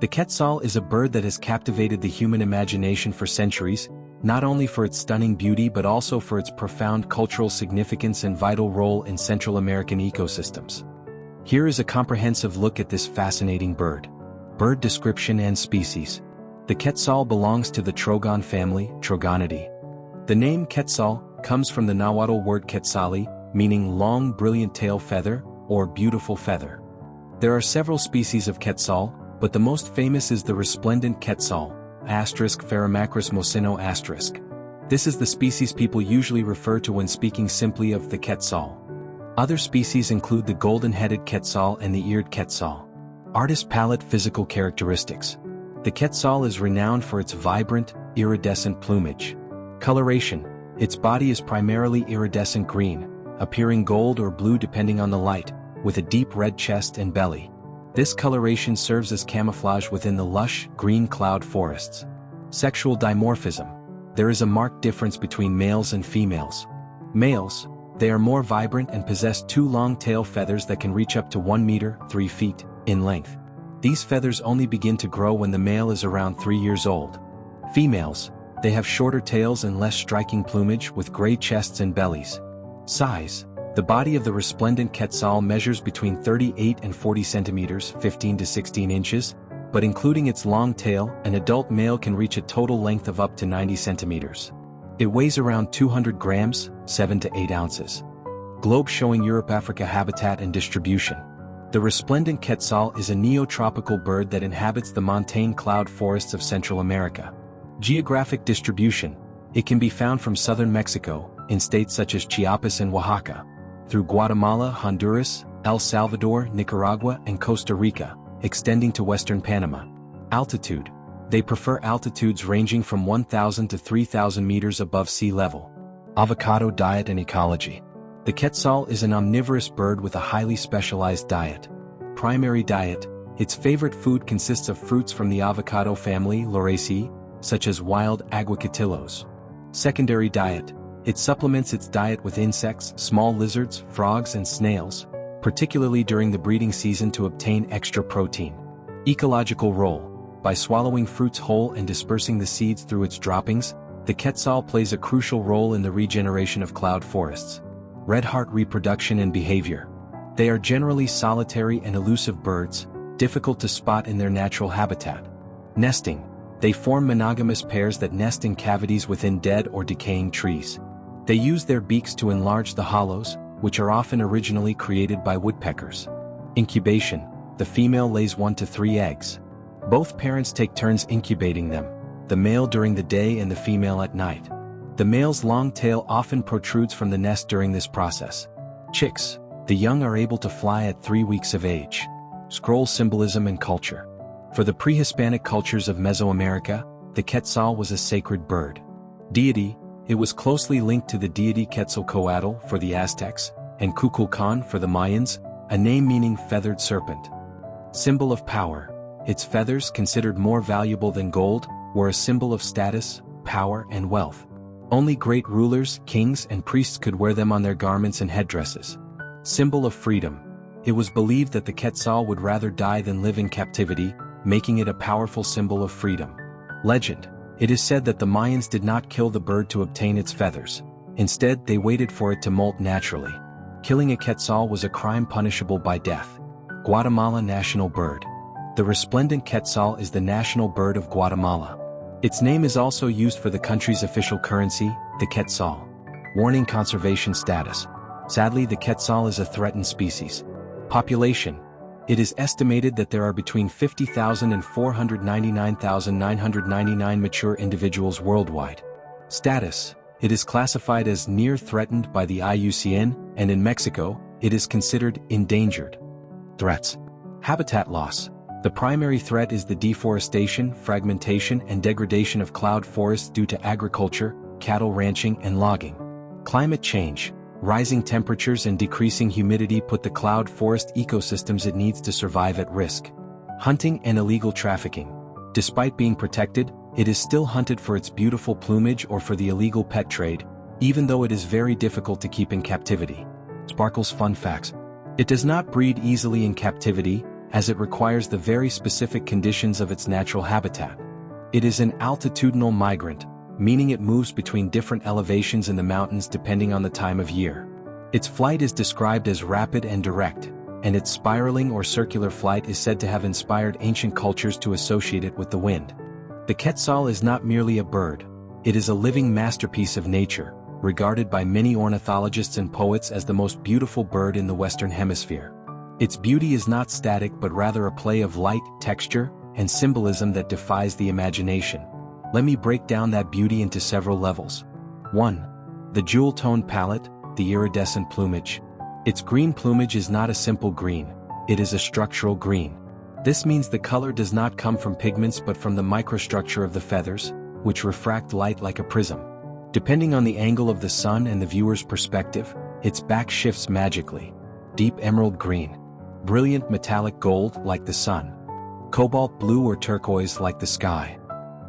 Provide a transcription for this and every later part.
The Quetzal is a bird that has captivated the human imagination for centuries, not only for its stunning beauty but also for its profound cultural significance and vital role in Central American ecosystems. Here is a comprehensive look at this fascinating bird. Bird description and species. The Quetzal belongs to the trogon family, Trogonidae. The name Quetzal comes from the Nahuatl word quetzali, meaning long brilliant tail feather, or beautiful feather. There are several species of Quetzal, but the most famous is the resplendent Quetzal, Pharamacris mocino*. This is the species people usually refer to when speaking simply of the Quetzal. Other species include the golden-headed Quetzal and the eared Quetzal. Artist palette. Physical characteristics. The Quetzal is renowned for its vibrant, iridescent plumage. Coloration. Its body is primarily iridescent green, appearing gold or blue depending on the light, with a deep red chest and belly. This coloration serves as camouflage within the lush, green cloud forests. Sexual dimorphism. There is a marked difference between males and females. Males, they are more vibrant and possess two long tail feathers that can reach up to 1 meter, 3 feet, in length. These feathers only begin to grow when the male is around 3 years old. Females, they have shorter tails and less striking plumage with gray chests and bellies. Size. The body of the resplendent Quetzal measures between 38 and 40 centimeters, 15 to 16 inches, but including its long tail, an adult male can reach a total length of up to 90 centimeters. It weighs around 200 grams, 7 to 8 ounces. Globe showing Europe-Africa habitat and distribution. The resplendent Quetzal is a neotropical bird that inhabits the montane cloud forests of Central America. Geographic distribution. It can be found from southern Mexico, in states such as Chiapas and Oaxaca, through Guatemala, Honduras, El Salvador, Nicaragua, and Costa Rica, extending to western Panama. Altitude. They prefer altitudes ranging from 1,000 to 3,000 meters above sea level. Avocado diet and ecology. The Quetzal is an omnivorous bird with a highly specialized diet. Primary diet. Its favorite food consists of fruits from the avocado family, Lauraceae, such as wild aguacatillos. Secondary diet. It supplements its diet with insects, small lizards, frogs and snails, particularly during the breeding season to obtain extra protein. Ecological role. By swallowing fruits whole and dispersing the seeds through its droppings, the Quetzal plays a crucial role in the regeneration of cloud forests. Red heart reproduction and behavior. They are generally solitary and elusive birds, difficult to spot in their natural habitat. Nesting. They form monogamous pairs that nest in cavities within dead or decaying trees. They use their beaks to enlarge the hollows, which are often originally created by woodpeckers. Incubation. The female lays 1 to 3 eggs. Both parents take turns incubating them, the male during the day and the female at night. The male's long tail often protrudes from the nest during this process. Chicks. The young are able to fly at 3 weeks of age. Scroll symbolism and culture. For the pre-Hispanic cultures of Mesoamerica, the Quetzal was a sacred bird. Deity. It was closely linked to the deity Quetzalcoatl for the Aztecs, and Kukulkan for the Mayans, a name meaning feathered serpent. Symbol of power. Its feathers, considered more valuable than gold, were a symbol of status, power and wealth. Only great rulers, kings and priests could wear them on their garments and headdresses. Symbol of freedom. It was believed that the Quetzal would rather die than live in captivity, making it a powerful symbol of freedom. Legend. It is said that the Mayans did not kill the bird to obtain its feathers. Instead, they waited for it to molt naturally. Killing a Quetzal was a crime punishable by death. Guatemala national bird. The resplendent Quetzal is the national bird of Guatemala. Its name is also used for the country's official currency, the Quetzal. Warning: conservation status. Sadly, the Quetzal is a threatened species. Population. It is estimated that there are between 50,000 and 499,999 mature individuals worldwide. Status. It is classified as near threatened by the IUCN, and in Mexico, it is considered endangered. Threats. Habitat loss. The primary threat is the deforestation, fragmentation and degradation of cloud forests due to agriculture, cattle ranching and logging. Climate change. Rising temperatures and decreasing humidity put the cloud forest ecosystems it needs to survive at risk. Hunting and illegal trafficking. Despite being protected, it is still hunted for its beautiful plumage or for the illegal pet trade, even though it is very difficult to keep in captivity. Sparkles fun facts. It does not breed easily in captivity, as it requires the very specific conditions of its natural habitat. It is an altitudinal migrant, meaning it moves between different elevations in the mountains depending on the time of year. Its flight is described as rapid and direct, and its spiraling or circular flight is said to have inspired ancient cultures to associate it with the wind. The Quetzal is not merely a bird, it is a living masterpiece of nature, regarded by many ornithologists and poets as the most beautiful bird in the Western Hemisphere. Its beauty is not static but rather a play of light, texture, and symbolism that defies the imagination. Let me break down that beauty into several levels. 1. The jewel-toned palette, the iridescent plumage. Its green plumage is not a simple green, it is a structural green. This means the color does not come from pigments but from the microstructure of the feathers, which refract light like a prism. Depending on the angle of the sun and the viewer's perspective, its back shifts magically. Deep emerald green. Brilliant metallic gold like the sun. Cobalt blue or turquoise like the sky.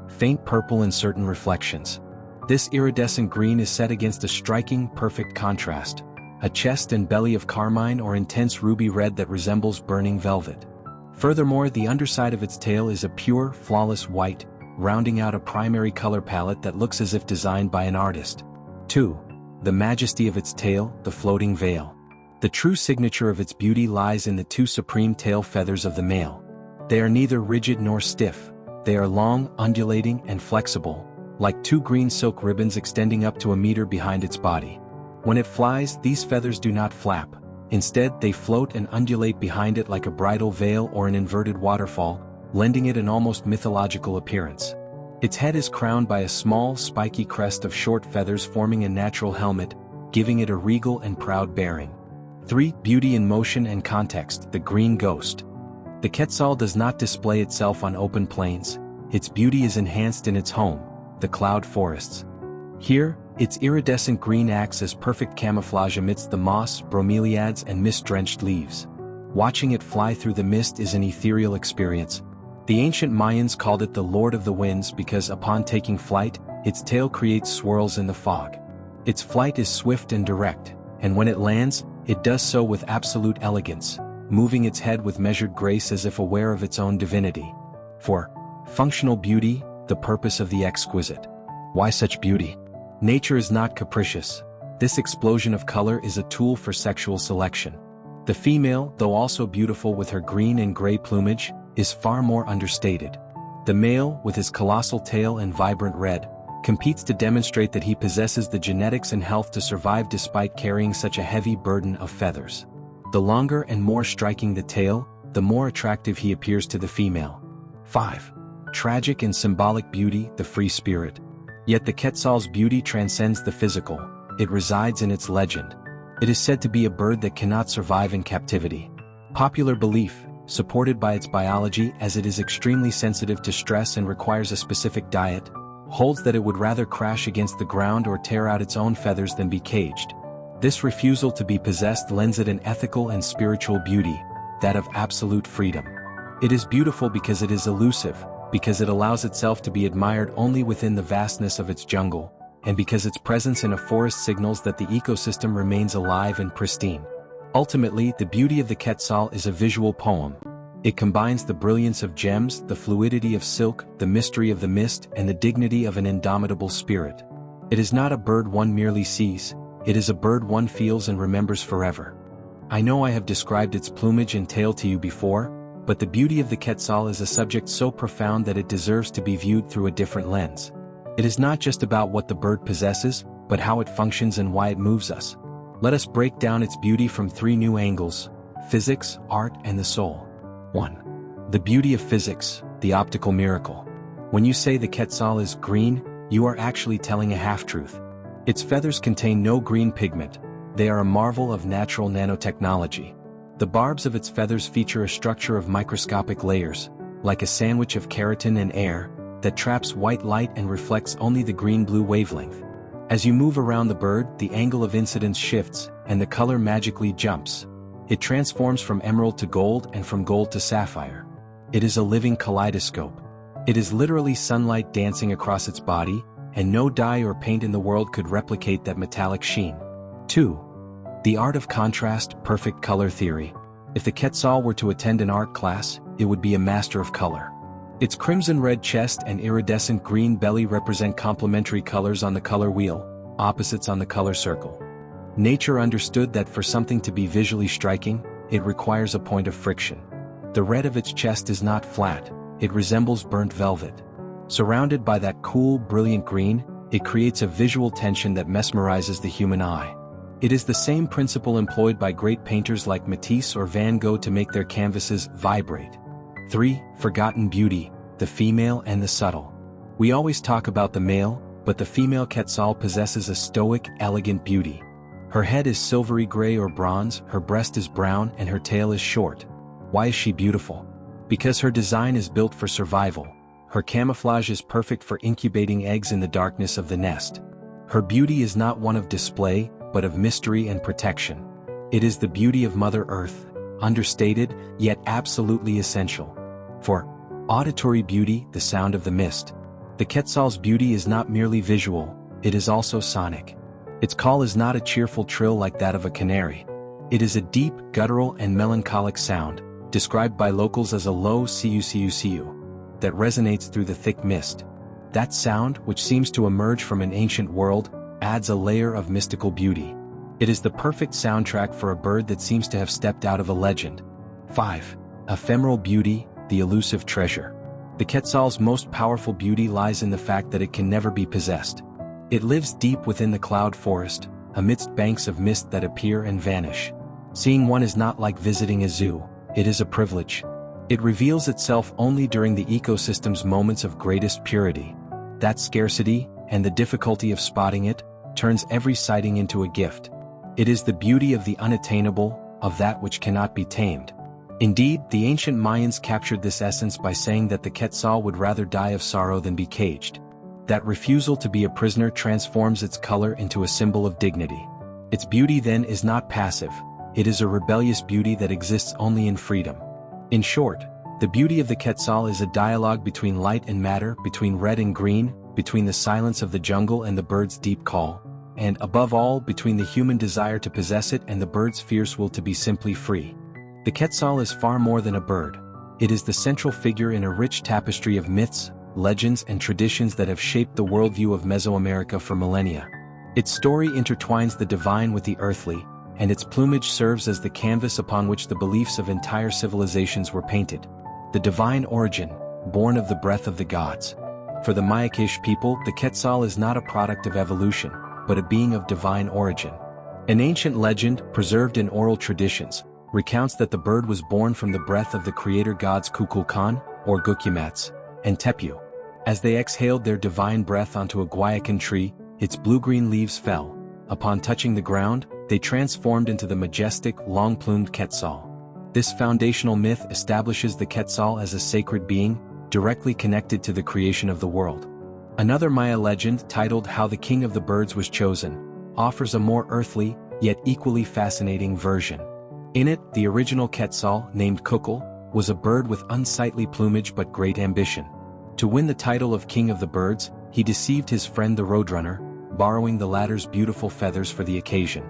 Faint purple in certain reflections. This iridescent green is set against a striking, perfect contrast. A chest and belly of carmine or intense ruby red that resembles burning velvet. Furthermore, the underside of its tail is a pure, flawless white, rounding out a primary color palette that looks as if designed by an artist. 2. The majesty of its tail, the floating veil. The true signature of its beauty lies in the two supreme tail feathers of the male. They are neither rigid nor stiff. They are long, undulating, and flexible, like two green silk ribbons extending up to a meter behind its body. When it flies, these feathers do not flap. Instead, they float and undulate behind it like a bridal veil or an inverted waterfall, lending it an almost mythological appearance. Its head is crowned by a small, spiky crest of short feathers forming a natural helmet, giving it a regal and proud bearing. 3. Beauty in motion and context, the green ghost. The Quetzal does not display itself on open plains. Its beauty is enhanced in its home, the cloud forests. Here, its iridescent green acts as perfect camouflage amidst the moss, bromeliads, and mist-drenched leaves. Watching it fly through the mist is an ethereal experience. The ancient Mayans called it the Lord of the Winds because upon taking flight, its tail creates swirls in the fog. Its flight is swift and direct, and when it lands, it does so with absolute elegance, moving its head with measured grace as if aware of its own divinity. 4. Functional beauty, the purpose of the exquisite. Why such beauty? Nature is not capricious. This explosion of color is a tool for sexual selection. The female, though also beautiful with her green and gray plumage, is far more understated. The male, with his colossal tail and vibrant red, competes to demonstrate that he possesses the genetics and health to survive despite carrying such a heavy burden of feathers. The longer and more striking the tail, the more attractive he appears to the female. 5. Tragic and symbolic beauty, the free spirit. Yet the Quetzal's beauty transcends the physical, it resides in its legend. It is said to be a bird that cannot survive in captivity. Popular belief, supported by its biology as it is extremely sensitive to stress and requires a specific diet, holds that it would rather crash against the ground or tear out its own feathers than be caged. This refusal to be possessed lends it an ethical and spiritual beauty, that of absolute freedom. It is beautiful because it is elusive, because it allows itself to be admired only within the vastness of its jungle, and because its presence in a forest signals that the ecosystem remains alive and pristine. Ultimately, the beauty of the Quetzal is a visual poem. It combines the brilliance of gems, the fluidity of silk, the mystery of the mist, and the dignity of an indomitable spirit. It is not a bird one merely sees, it is a bird one feels and remembers forever. I know I have described its plumage and tail to you before, but the beauty of the Quetzal is a subject so profound that it deserves to be viewed through a different lens. It is not just about what the bird possesses, but how it functions and why it moves us. Let us break down its beauty from 3 new angles: physics, art, and the soul. 1. The beauty of physics, the optical miracle. When you say the Quetzal is green, you are actually telling a half-truth. Its feathers contain no green pigment. They are a marvel of natural nanotechnology. The barbs of its feathers feature a structure of microscopic layers, like a sandwich of keratin and air, that traps white light and reflects only the green-blue wavelength. As you move around the bird, the angle of incidence shifts, and the color magically jumps. It transforms from emerald to gold and from gold to sapphire. It is a living kaleidoscope. It is literally sunlight dancing across its body, and no dye or paint in the world could replicate that metallic sheen. 2. The art of contrast, perfect color theory. If the Quetzal were to attend an art class, it would be a master of color. Its crimson-red chest and iridescent green belly represent complementary colors on the color wheel, opposites on the color circle. Nature understood that for something to be visually striking, it requires a point of friction. The red of its chest is not flat, it resembles burnt velvet. Surrounded by that cool, brilliant green, it creates a visual tension that mesmerizes the human eye. It is the same principle employed by great painters like Matisse or Van Gogh to make their canvases vibrate. 3. Forgotten beauty, the female and the subtle. We always talk about the male, but the female Quetzal possesses a stoic, elegant beauty. Her head is silvery gray or bronze, her breast is brown, and her tail is short. Why is she beautiful? Because her design is built for survival. Her camouflage is perfect for incubating eggs in the darkness of the nest. Her beauty is not one of display, but of mystery and protection. It is the beauty of Mother Earth, understated, yet absolutely essential. For auditory beauty, the sound of the mist. The Quetzal's beauty is not merely visual, it is also sonic. Its call is not a cheerful trill like that of a canary. It is a deep, guttural and melancholic sound, described by locals as a low siu-siu-siu, that resonates through the thick mist. That sound, which seems to emerge from an ancient world, adds a layer of mystical beauty. It is the perfect soundtrack for a bird that seems to have stepped out of a legend. 5. Ephemeral beauty, the elusive treasure. The Quetzal's most powerful beauty lies in the fact that it can never be possessed. It lives deep within the cloud forest, amidst banks of mist that appear and vanish. Seeing one is not like visiting a zoo, it is a privilege. It reveals itself only during the ecosystem's moments of greatest purity. That scarcity, and the difficulty of spotting it, turns every sighting into a gift. It is the beauty of the unattainable, of that which cannot be tamed. Indeed, the ancient Mayans captured this essence by saying that the Quetzal would rather die of sorrow than be caged. That refusal to be a prisoner transforms its color into a symbol of dignity. Its beauty then is not passive, it is a rebellious beauty that exists only in freedom. In short, the beauty of the Quetzal is a dialogue between light and matter, between red and green, between the silence of the jungle and the bird's deep call, and above all, between the human desire to possess it and the bird's fierce will to be simply free. The Quetzal is far more than a bird. It is the central figure in a rich tapestry of myths, legends and traditions that have shaped the worldview of Mesoamerica for millennia. Its story intertwines the divine with the earthly, and its plumage serves as the canvas upon which the beliefs of entire civilizations were painted. The divine origin, born of the breath of the gods. For the Mayakish people, the Quetzal is not a product of evolution, but a being of divine origin. An ancient legend, preserved in oral traditions, recounts that the bird was born from the breath of the creator gods Kukulkan, or Gukyamats, and Tepu. As they exhaled their divine breath onto a guayacan tree, its blue-green leaves fell. Upon touching the ground, they transformed into the majestic, long-plumed Quetzal. This foundational myth establishes the Quetzal as a sacred being, directly connected to the creation of the world. Another Maya legend, titled How the King of the Birds Was Chosen, offers a more earthly, yet equally fascinating version. In it, the original Quetzal, named Kukul, was a bird with unsightly plumage but great ambition. To win the title of King of the Birds, he deceived his friend the Roadrunner, borrowing the latter's beautiful feathers for the occasion.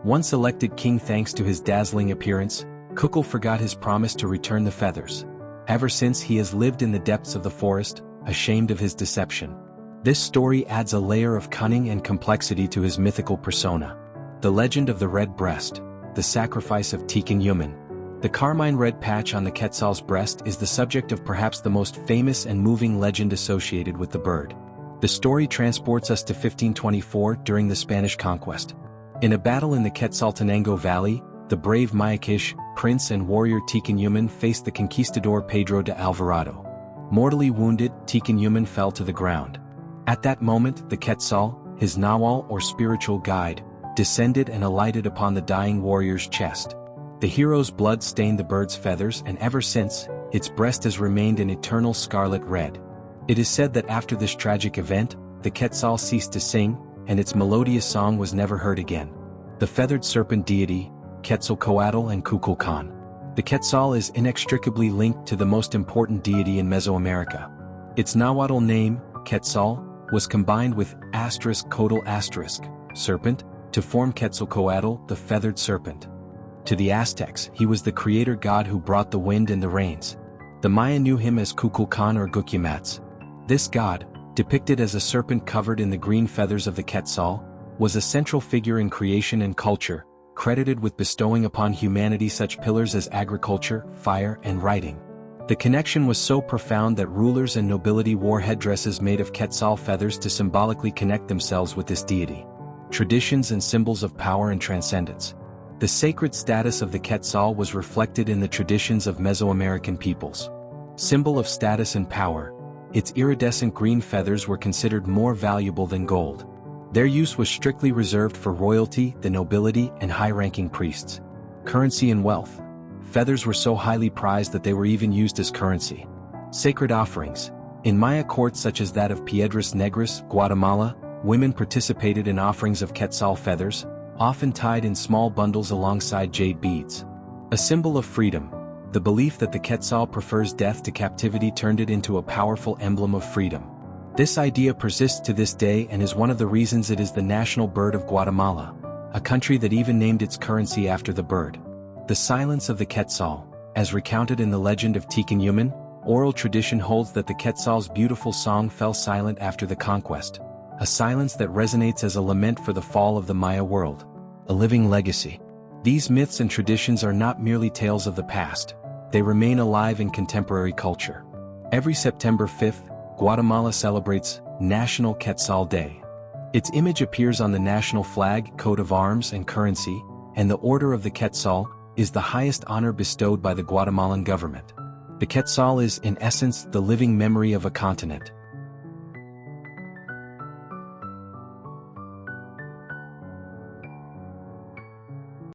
Once elected king thanks to his dazzling appearance, Kukul forgot his promise to return the feathers. Ever since he has lived in the depths of the forest, ashamed of his deception. This story adds a layer of cunning and complexity to his mythical persona. The legend of the red breast, the sacrifice of Tikin Yuman. The carmine red patch on the Quetzal's breast is the subject of perhaps the most famous and moving legend associated with the bird. The story transports us to 1524 during the Spanish conquest. In a battle in the Quetzaltenango Valley, the brave Mayakish prince and warrior Tikin Yuman faced the conquistador Pedro de Alvarado. Mortally wounded, Tikin Yuman fell to the ground. At that moment, the Quetzal, his nawal or spiritual guide, descended and alighted upon the dying warrior's chest. The hero's blood stained the bird's feathers, and ever since, its breast has remained an eternal scarlet red. It is said that after this tragic event, the Quetzal ceased to sing, and its melodious song was never heard again. The feathered serpent deity, Quetzalcoatl and Kukulkan. The Quetzal is inextricably linked to the most important deity in Mesoamerica. Its Nahuatl name, Quetzal, was combined with ****, serpent, to form Quetzalcoatl, the feathered serpent. To the Aztecs, he was the creator god who brought the wind and the rains. The Maya knew him as Kukulkan or Gukyamats. This god, depicted as a serpent covered in the green feathers of the Quetzal, was a central figure in creation and culture, credited with bestowing upon humanity such pillars as agriculture, fire, and writing. The connection was so profound that rulers and nobility wore headdresses made of Quetzal feathers to symbolically connect themselves with this deity. Traditions and symbols of power and transcendence. The sacred status of the Quetzal was reflected in the traditions of Mesoamerican peoples. Symbol of status and power, its iridescent green feathers were considered more valuable than gold. Their use was strictly reserved for royalty, the nobility, and high-ranking priests. Currency and wealth. Feathers were so highly prized that they were even used as currency. Sacred offerings. In Maya courts such as that of Piedras Negras, Guatemala, women participated in offerings of Quetzal feathers, often tied in small bundles alongside jade beads. A symbol of freedom. The belief that the Quetzal prefers death to captivity turned it into a powerful emblem of freedom. This idea persists to this day and is one of the reasons it is the national bird of Guatemala, a country that even named its currency after the bird. The silence of the Quetzal, as recounted in the legend of Tiqueñuman, oral tradition holds that the Quetzal's beautiful song fell silent after the conquest, a silence that resonates as a lament for the fall of the Maya world. A living legacy. These myths and traditions are not merely tales of the past, they remain alive in contemporary culture. Every September 5th, Guatemala celebrates National Quetzal Day. Its image appears on the national flag, coat of arms, and currency, and the Order of the Quetzal is the highest honor bestowed by the Guatemalan government. The Quetzal is, in essence, the living memory of a continent.